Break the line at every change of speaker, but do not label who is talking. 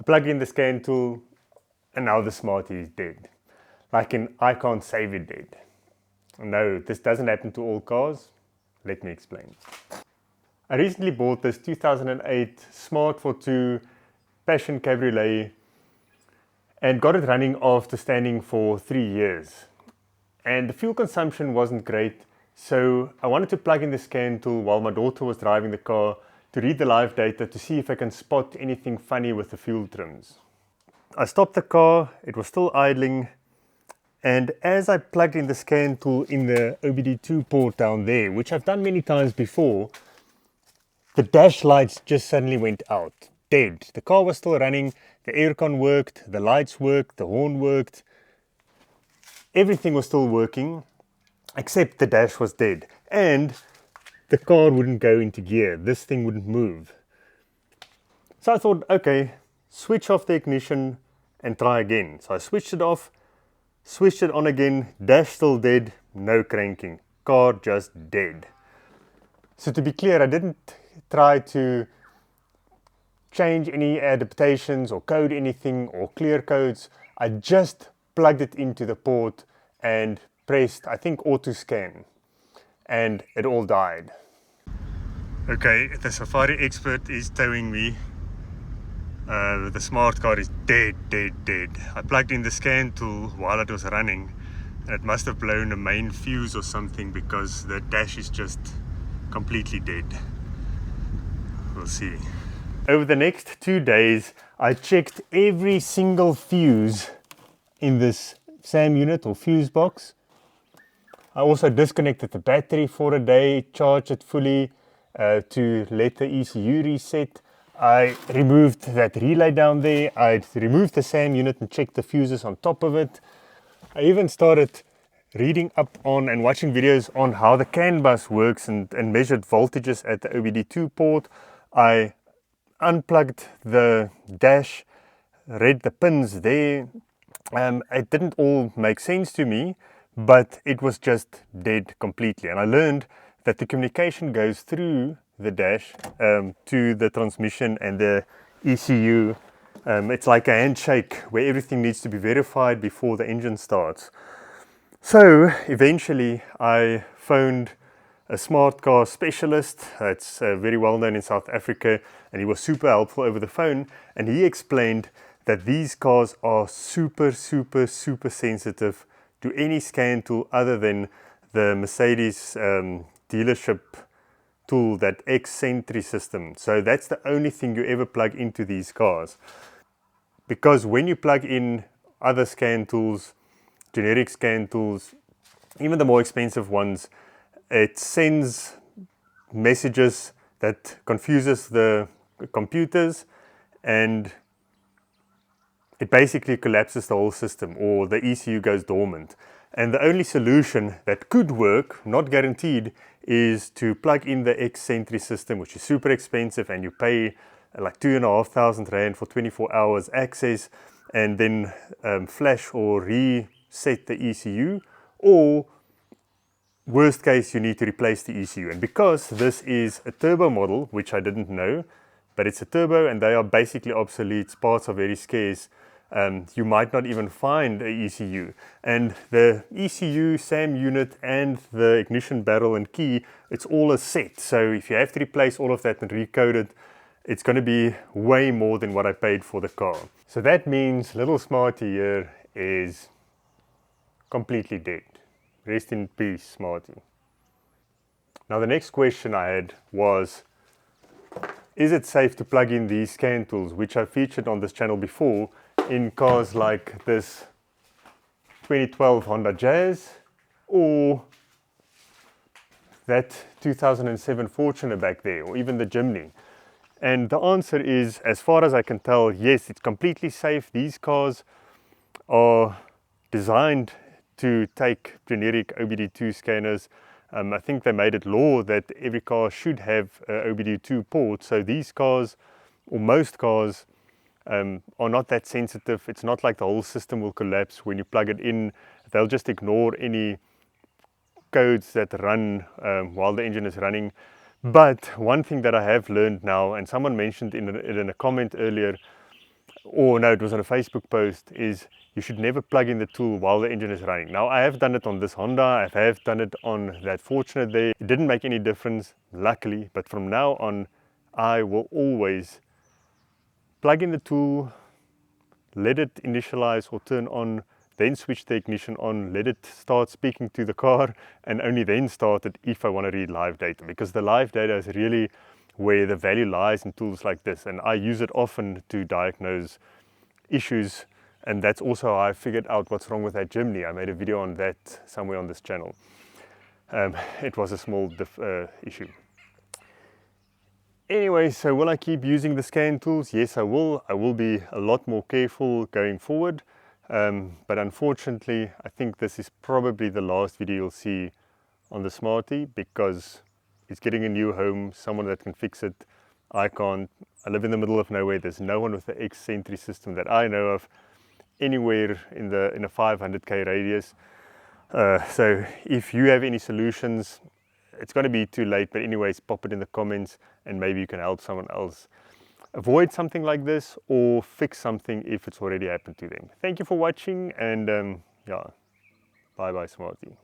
plug in the scan tool and now the Smartie is dead. Like in I can't save it dead. No, this doesn't happen to all cars. Let me explain. I recently bought this 2008 Smart 42 Passion Cabriolet and got it running after standing for 3 years. And the fuel consumption wasn't great, so I wanted to plug in the scan tool while my daughter was driving the car to read the live data to see if I can spot anything funny with the fuel trims. I stopped the car, it was still idling, and as I plugged in the scan tool in the OBD2 port down there, which I've done many times before, the dash lights just suddenly went out, dead. The car was still running, the aircon worked, the lights worked, the horn worked. Everything was still working, except the dash was dead. And the car wouldn't go into gear. This thing wouldn't move. So I thought, okay, switch off the ignition and try again. So I switched it off, switched it on again, dash still dead, no cranking. Car just dead. So to be clear, I didn't try to change any adaptations or code anything or clear codes. I just plugged it into the port and pressed, I think, auto scan, and it all died. Okay, the Safari expert is towing me. The smart car is dead. I plugged in the scan tool while it was running, and it must have blown a main fuse or something because the dash is just completely dead. We'll see. Over the next 2 days, I checked every single fuse in this SAM unit or fuse box. I also disconnected the battery for a day, charged it fully to let the ECU reset. I removed that relay down there. I removed the SAM unit and checked the fuses on top of it. I even started reading up on and watching videos on how the CAN bus works and measured voltages at the OBD2 port. I unplugged the dash, read the pins there. It didn't all make sense to me, but it was just dead completely. And I learned that the communication goes through the dash to the transmission and the ECU. It's like a handshake where everything needs to be verified before the engine starts. So eventually I phoned a smart car specialist. It's very well known in South Africa, and he was super helpful over the phone, and he explained that these cars are super sensitive to any scan tool other than the Mercedes dealership tool, that X-Sentry system. So that's the only thing you ever plug into these cars, because when you plug in other scan tools, generic scan tools, even the more expensive ones, it sends messages that confuses the computers, and it basically collapses the whole system, or the ECU goes dormant. And the only solution that could work, not guaranteed, is to plug in the X-Sentry system, which is super expensive, and you pay like 2,500 Rand for 24 hours access, and then flash or reset the ECU, or worst case, you need to replace the ECU. And because this is a turbo model, which I didn't know, but it's a turbo and they are basically obsolete, parts are very scarce, you might not even find a ECU. And the ECU, SAM unit, and the ignition barrel and key, it's all a set. So if you have to replace all of that and recode it, it's going to be way more than what I paid for the car. So that means little Smartie here is completely dead. Rest in peace, Smartie. Now the next question I had was, is it safe to plug in these scan tools, which I featured on this channel before, in cars like this 2012 Honda Jazz or that 2007 Fortuner back there, or even the Jimny? And the answer is, as far as I can tell, yes, it's completely safe. These cars are designed to take generic OBD2 scanners. I think they made it law that every car should have a OBD2 port. So these cars, or most cars, are not that sensitive. It's not like the whole system will collapse when you plug it in. They'll just ignore any codes that run while the engine is running. But one thing that I have learned now, and someone mentioned it in a comment earlier, or no, it was on a Facebook post, is you should never plug in the tool while the engine is running. Now, I have done it on this Honda, I have done it on that Fortunate there. It didn't make any difference, luckily, but from now on, I will always plug in the tool, let it initialize or turn on, then switch the ignition on, let it start speaking to the car, and only then start it if I want to read live data, because the live data is really where the value lies in tools like this, and I use it often to diagnose issues, and that's also how I figured out what's wrong with that chimney. I made a video on that somewhere on this channel. It was a small issue. Anyway, so will I keep using the scan tools? Yes, I will. I will be a lot more careful going forward. But unfortunately, I think this is probably the last video you'll see on the Smarty, because it's getting a new home, someone that can fix it. I can't. I live in the middle of nowhere. There's no one with the X-Sentry system that I know of anywhere in a 500k radius. So if you have any solutions, it's going to be too late, but anyways, pop it in the comments and maybe you can help someone else avoid something like this or fix something if it's already happened to them. Thank you for watching, and yeah, bye bye Smarty.